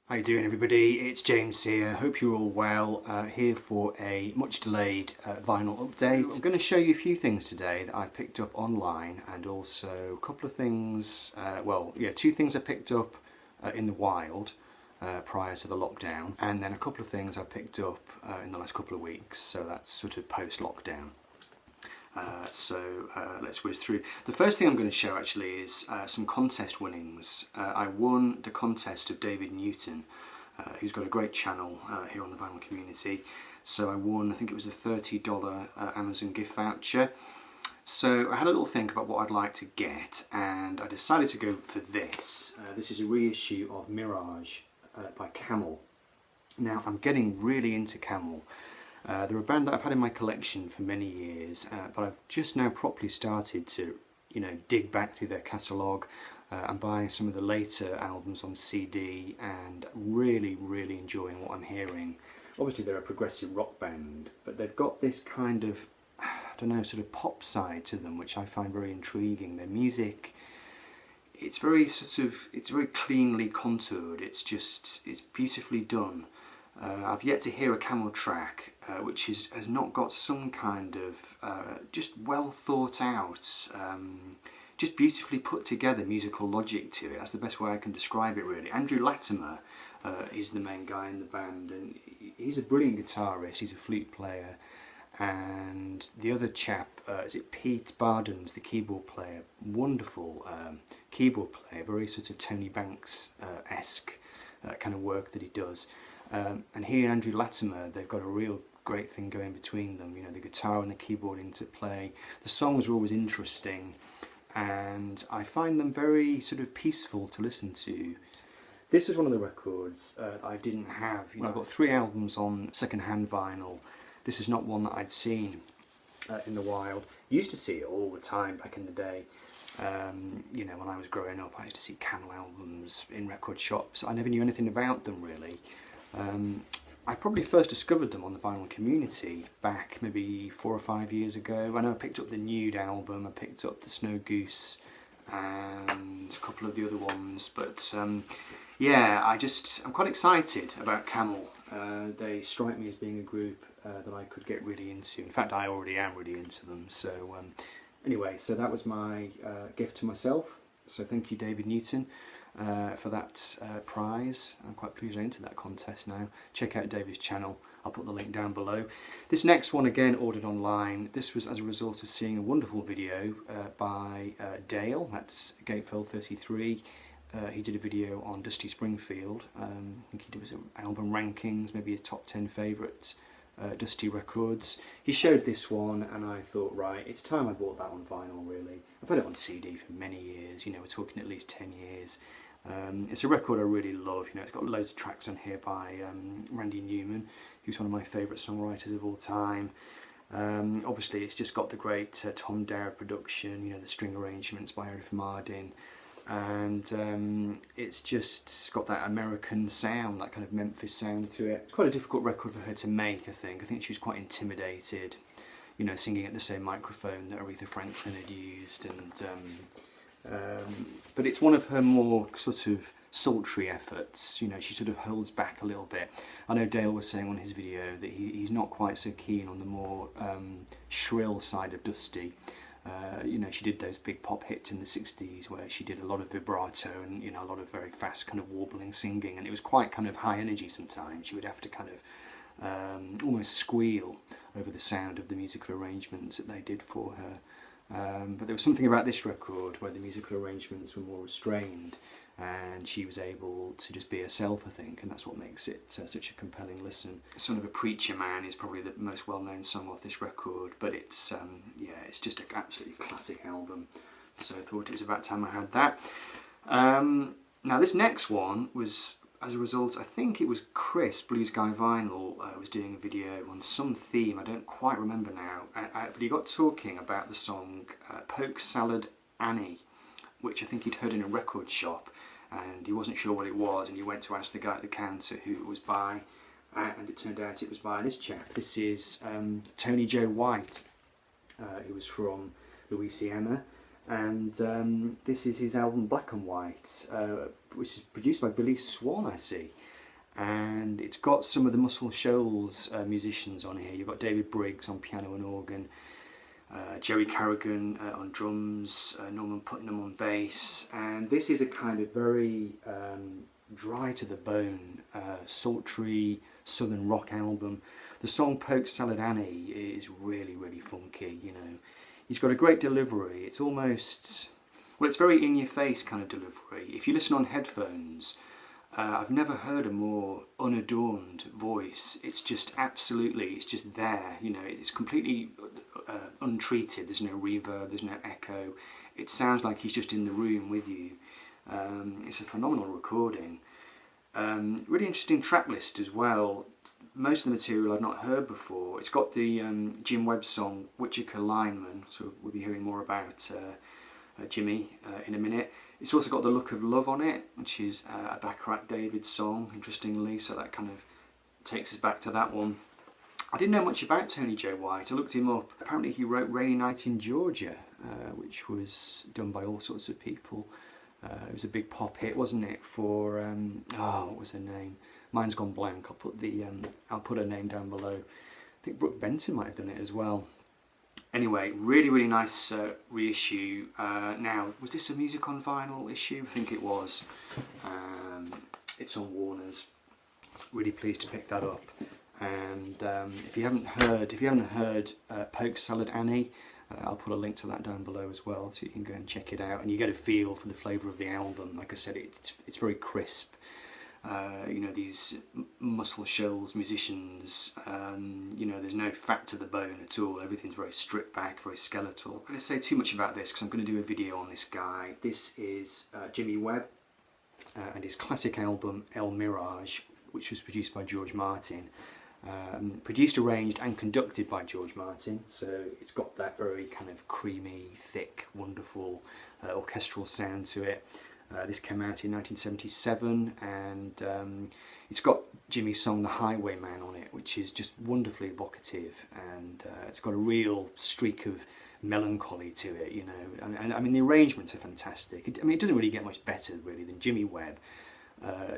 How you doing, everybody? It's James here. Hope you're all well. Here for a much delayed vinyl update. I'm going to show you a few things today that I picked up online, and also a couple of things, two things I picked up in the wild prior to the lockdown, and then a couple of things I picked up in the last couple of weeks, so that's sort of post-lockdown. Let's whiz through. The first thing I'm going to show actually is some contest winnings. I won the contest of David Newton, who's got a great channel here on the vinyl community. So I won, I think it was a $30 Amazon gift voucher. So I had a little think about what I'd like to get, and I decided to go for this. This is a reissue of Mirage by Camel. Now, I'm getting really into Camel. They're a band that I've had in my collection for many years, but I've just now properly started to, dig back through their catalogue. I'm buying some of the later albums on CD and really enjoying what I'm hearing. Obviously they're a progressive rock band, but they've got this kind of, sort of pop side to them, which I find very intriguing. Their music, it's very cleanly contoured. It's beautifully done. I've yet to hear a Camel track which has not got some kind of just well thought out, just beautifully put together musical logic to it. That's the best way I can describe it, really. Andrew Latimer is the main guy in the band, and he's a brilliant guitarist. He's a flute player, and the other chap, is it Pete Bardens, the keyboard player? Wonderful keyboard player, very sort of Tony Banks-esque kind of work that he does. And he and Andrew Latimer, they've got a real great thing going between them. The guitar and the keyboard interplay. The songs are always interesting, and I find them very sort of peaceful to listen to. This is one of the records that I didn't have. I've got 3 albums on second-hand vinyl. This is not one that I'd seen in the wild. Used to see it all the time back in the day. When I was growing up, I used to see Camel albums in record shops. I never knew anything about them, really. I probably first discovered them on the vinyl community back maybe 4 or 5 years ago. I know I picked up the Nude album, I picked up the Snow Goose and a couple of the other ones, but I'm quite excited about Camel. They strike me as being a group that I could get really into. In fact, I already am really into them. So anyway, so that was my gift to myself. So thank you, David Newton, for that prize. I'm quite pleased I entered that contest now. Check out David's channel. I'll put the link down below. This next one, again, ordered online. This was as a result of seeing a wonderful video by Dale, that's Gatefell33. He did a video on Dusty Springfield. I think he did his album rankings, maybe his top 10 favourites Dusty records. He showed this one, and I thought, right, it's time I bought that on vinyl, really. I've had it on CD for many years, we're talking at least 10 years. It's a record I really love. It's got loads of tracks on here by Randy Newman, who's one of my favourite songwriters of all time. Obviously it's just got the great Tom Dowd production, the string arrangements by Arif Mardin, and it's just got that American sound, that kind of Memphis sound to it. It's quite a difficult record for her to make, I think. I think she was quite intimidated, singing at the same microphone that Aretha Franklin had used, but it's one of her more sort of sultry efforts. She sort of holds back a little bit. I know Dale was saying on his video that he's not quite so keen on the more shrill side of Dusty. She did those big pop hits in the 60s where she did a lot of vibrato and a lot of very fast kind of warbling singing, and it was quite kind of high energy sometimes. She would have to kind of almost squeal over the sound of the musical arrangements that they did for her. But there was something about this record where the musical arrangements were more restrained, and she was able to just be herself, I think, and that's what makes it such a compelling listen. Son of a Preacher Man is probably the most well-known song off this record, but it's just an absolutely classic album, so I thought it was about time I had that. Now this next one was as a result, I think it was Chris, Blue Sky Vinyl, was doing a video on some theme, I don't quite remember now, but he got talking about the song Poke Salad Annie, which I think he'd heard in a record shop, and he wasn't sure what it was, and he went to ask the guy at the counter who it was by, and it turned out it was by this chap. This is Tony Joe White, who was from Louisiana, and this is his album Black and White, which is produced by Billy Swan, I see. and it's got some of the Muscle Shoals musicians on here. You've got David Briggs on piano and organ, Jerry Carrigan on drums, Norman Putnam on bass, and this is a kind of very dry to the bone, sultry southern rock album. The song Poke Salad Annie is really, really funky, you know. He's got a great delivery. It's almost, well, it's very in your face kind of delivery. If you listen on headphones, I've never heard a more unadorned voice. It's just absolutely, it's just there, you know, it's completely untreated. There's no reverb, there's no echo. It sounds like he's just in the room with you. It's a phenomenal recording. Really interesting track list as well. Most of the material I've not heard before. It's got the Jim Webb song Wichita Lineman, so we'll be hearing more about Jimmy in a minute. It's also got The Look of Love on it, which is a Bacharach David song, interestingly, so that kind of takes us back to that one. I didn't know much about Tony Joe White. I looked him up. Apparently he wrote Rainy Night in Georgia, which was done by all sorts of people. It was a big pop hit, wasn't it, for, what was her name? Mine's gone blank. I'll put her name down below. I think Brooke Benton might have done it as well. Anyway, really, really nice reissue. Now, was this a music on vinyl issue? I think it was. It's on Warner's. Really pleased to pick that up. And if you haven't heard Poke Salad Annie, I'll put a link to that down below as well, so you can go and check it out, and you get a feel for the flavour of the album. Like I said, it's very crisp. You know, these Muscle Shoals musicians, you know, there's no fat to the bone at all. Everything's very stripped back, very skeletal. I'm not going to say too much about this because I'm going to do a video on this guy. This is Jimmy Webb and his classic album El Mirage, which was produced by George Martin. Produced, arranged and conducted by George Martin, so it's got that very kind of creamy, thick, wonderful orchestral sound to it. This came out in 1977, and it's got Jimmy's song The Highwayman on it, which is just wonderfully evocative, and it's got a real streak of melancholy to it, you know, and I mean the arrangements are fantastic. It doesn't really get much better really than Jimmy Webb,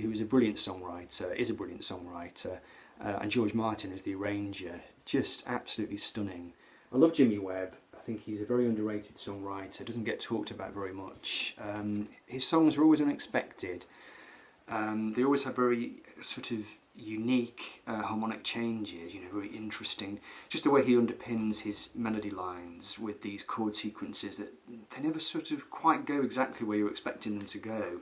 who is a brilliant songwriter, and George Martin as the arranger, just absolutely stunning. I love Jimmy Webb. I think he's a very underrated songwriter, doesn't get talked about very much. His songs are always unexpected. They always have very sort of unique harmonic changes, you know, very interesting. Just the way he underpins his melody lines with these chord sequences that they never sort of quite go exactly where you're expecting them to go.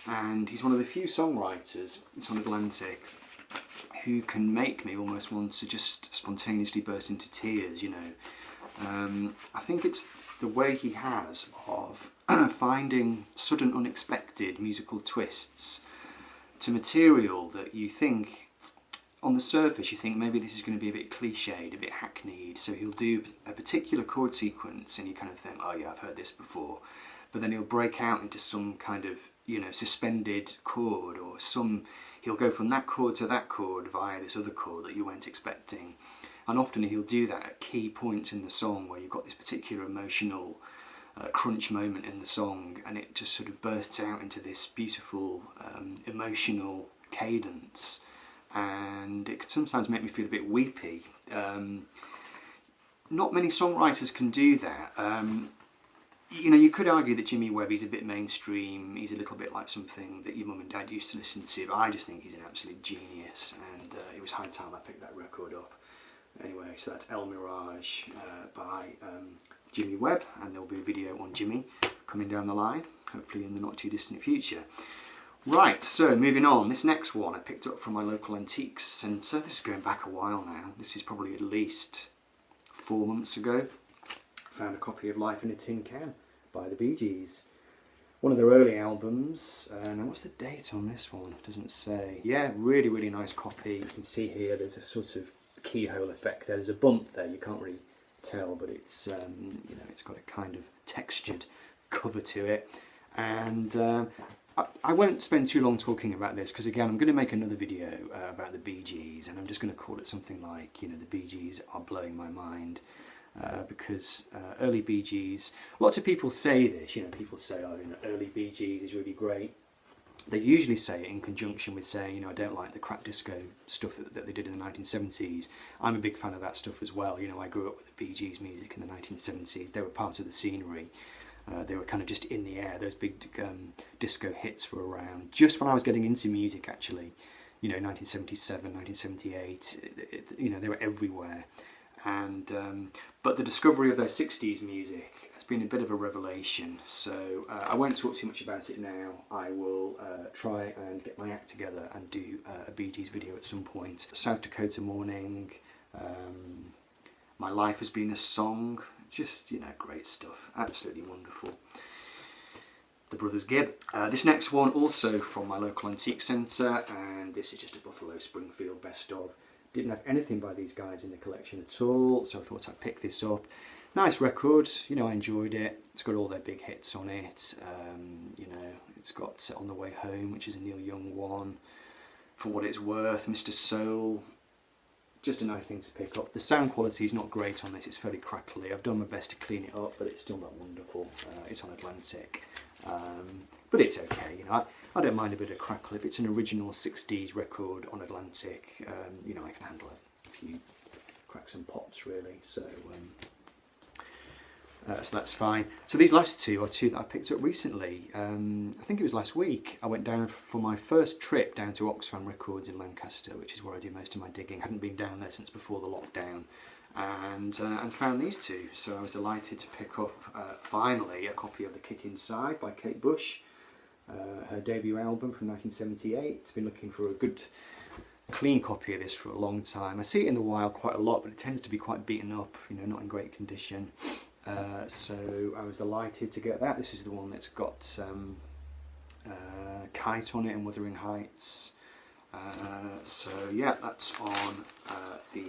And he's one of the few songwriters, it's on Atlantic, who can make me almost want to just spontaneously burst into tears, you know. I think it's the way he has of finding sudden unexpected musical twists to material that you think, on the surface, you think maybe this is going to be a bit cliched, a bit hackneyed, so he'll do a particular chord sequence and you kind of think, oh yeah, I've heard this before, but then he'll break out into some kind of, you know, suspended chord, or he'll go from that chord to that chord via this other chord that you weren't expecting. And often he'll do that at key points in the song where you've got this particular emotional crunch moment in the song, and it just sort of bursts out into this beautiful emotional cadence, and it can sometimes make me feel a bit weepy. Not many songwriters can do that. You know, you could argue that Jimmy Webb is a bit mainstream, he's a little bit like something that your mum and dad used to listen to, but I just think he's an absolute genius, and it was high time I picked that record up. Anyway, so that's El Mirage by Jimmy Webb, and there'll be a video on Jimmy coming down the line, hopefully in the not too distant future. Right, so moving on, this next one I picked up from my local antiques centre. This is going back a while now, this is probably at least 4 months ago. Found a copy of Life in a Tin Can by the Bee Gees. One of their early albums. Now what's the date on this one? It doesn't say. Yeah, really, really nice copy. You can see here there's a sort of keyhole effect there. There's a bump there, you can't really tell, but it's you know, it's got a kind of textured cover to it. And I won't spend too long talking about this because again I'm going to make another video about the Bee Gees, and I'm just going to call it something like, you know, the Bee Gees are blowing my mind. Because early Bee Gees, lots of people say this, you know, people say, oh, you know, early Bee Gees is really great. they usually say it in conjunction with saying, you know, I don't like the crap disco stuff that they did in the 1970s. I'm a big fan of that stuff as well. You know, I grew up with the Bee Gees music in the 1970s. They were part of the scenery. They were kind of just in the air. Those big disco hits were around just when I was getting into music, actually. You know, 1977, 1978, you know, they were everywhere. And but the discovery of their 60s music has been a bit of a revelation. So I won't talk too much about it now. I will try and get my act together and do a Bee Gees video at some point. South Dakota Morning, My Life Has Been a Song, just, you know, great stuff, absolutely wonderful. The Brothers Gibb. This next one also from my local antique centre, and this is just a Buffalo Springfield best of. Didn't have anything by these guys in the collection at all, so I thought I'd pick this up. Nice record, you know, I enjoyed it. It's got all their big hits on it. You know, it's got On the Way Home, which is a Neil Young one. For What It's Worth, Mr. Soul. Just a nice thing to pick up. The sound quality is not great on this, it's fairly crackly. I've done my best to clean it up, but it's still not wonderful. It's on Atlantic. But it's okay, you know, I don't mind a bit of crackle. If it's an original 60s record on Atlantic, you know, I can handle a few cracks and pops really, so that's fine. So these last two are two that I picked up recently. I think it was last week. I went down for my first trip down to Oxfam Records in Lancaster, which is where I do most of my digging. I hadn't been down there since before the lockdown, and found these two. So I was delighted to pick up finally a copy of The Kick Inside by Kate Bush, her debut album from 1978. Been looking for a good clean copy of this for a long time. I see it in the wild quite a lot, but it tends to be quite beaten up, you know, not in great condition. So I was delighted to get that. This is the one that's got Kite on it and Wuthering Heights. So yeah, that's on the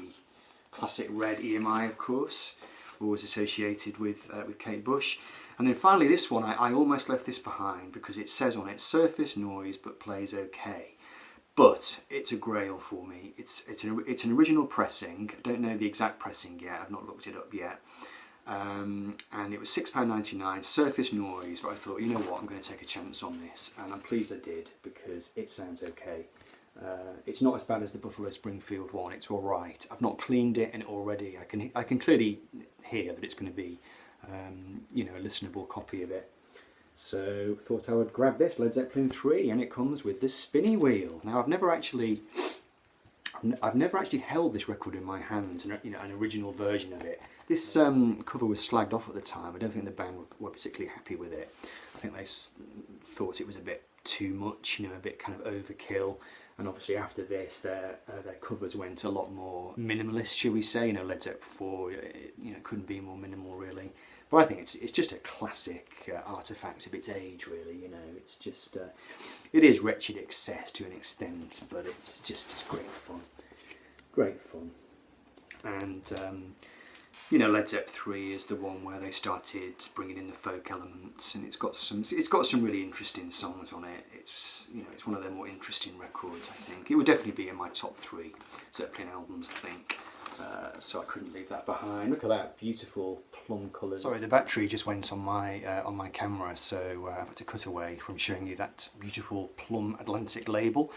classic red EMI, of course, always associated with Kate Bush. And then finally this one, I almost left this behind because it says on it surface noise but plays okay. But it's a grail for me. It's an original pressing. I don't know the exact pressing yet. I've not looked it up yet. And it was £6.99, surface noise, but I thought, you know what, I'm going to take a chance on this, and I'm pleased I did because it sounds okay. It's not as bad as the Buffalo Springfield one. It's all right. I've not cleaned it, and already I can clearly hear that it's going to be you know, a listenable copy of it. So thought I would grab this Led Zeppelin 3, and it comes with the spinny wheel. Now I've never actually held this record in my hands, and you know, an original version of it. This cover was slagged off at the time. I don't think the band were particularly happy with it. I think they thought it was a bit too much, you know, a bit kind of overkill. And obviously after this, their covers went a lot more minimalist, shall we say. You know, Led Zeppelin 4, you know, couldn't be more minimal really. But I think it's just a classic artefact of its age, really. You know, it's just it is wretched excess to an extent, but it's great fun, great fun. And you know, Led Zeppelin 3 is the one where they started bringing in the folk elements, and it's got some really interesting songs on it. It's, you know, it's one of their more interesting records. I think it would definitely be in my top 3 Zeppelin albums, I think. So I couldn't leave that behind. Look at that beautiful plum colour. Sorry, the battery just went on my camera, so I've had to cut away from showing you that beautiful plum Atlantic label.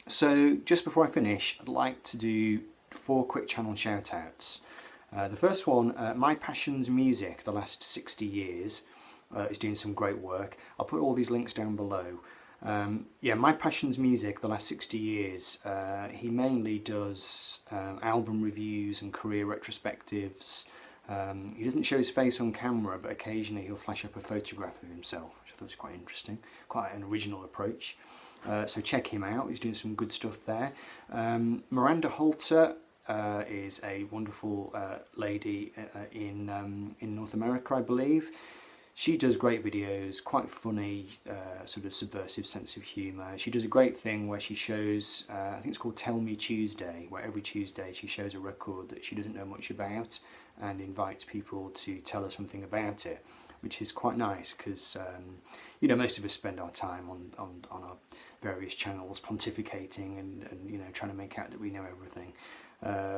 So just before I finish, I'd like to do 4 quick channel shout outs. The first one, My Passions Music, the last 60 years, is doing some great work. I'll put all these links down below. Yeah, My Passions Music, the last 60 years, he mainly does album reviews and career retrospectives. He doesn't show his face on camera, but occasionally he'll flash up a photograph of himself, which I thought was quite interesting, quite an original approach. So check him out, he's doing some good stuff there. Mirander Holter is a wonderful lady in North America, I believe. She does great videos, quite funny, sort of subversive sense of humour. She does a great thing where she shows, I think it's called Tell Me Tuesday, where every Tuesday she shows a record that she doesn't know much about and invites people to tell her something about it, which is quite nice because, you know, most of us spend our time on our various channels pontificating and you know, trying to make out that we know everything.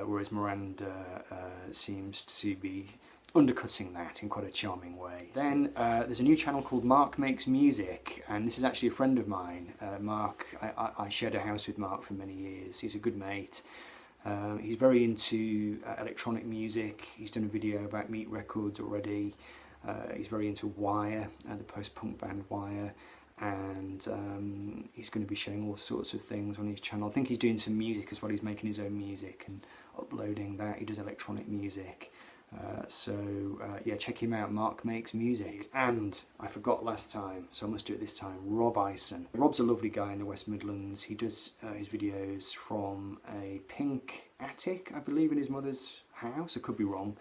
Whereas Miranda seems to be undercutting that in quite a charming way. Then there's a new channel called Mark Makes Music, and this is actually a friend of mine. Mark, I shared a house with Mark for many years. He's a good mate. He's very into electronic music. He's done a video about Meat Records already. He's very into Wire, the post-punk band Wire, and he's going to be showing all sorts of things on his channel. I think he's doing some music as well. He's making his own music and uploading that. He does electronic music. Yeah, check him out, Mark Makes Music. And I forgot last time, so I must do it this time, Rob Ison. Rob's a lovely guy in the West Midlands. He does his videos from a pink attic, I believe, in his mother's house. I could be wrong.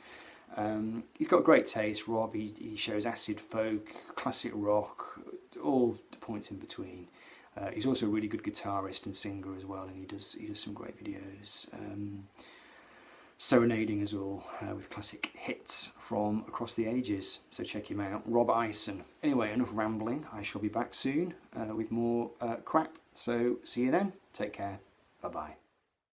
He's got great taste, Rob. He shows acid folk, classic rock, all the points in between. He's also a really good guitarist and singer as well, and he does some great videos. Serenading us all with classic hits from across the ages, so check him out, Rob Ison. Anyway, enough rambling. I shall be back soon with more crap, so see you then. Take care. Bye bye.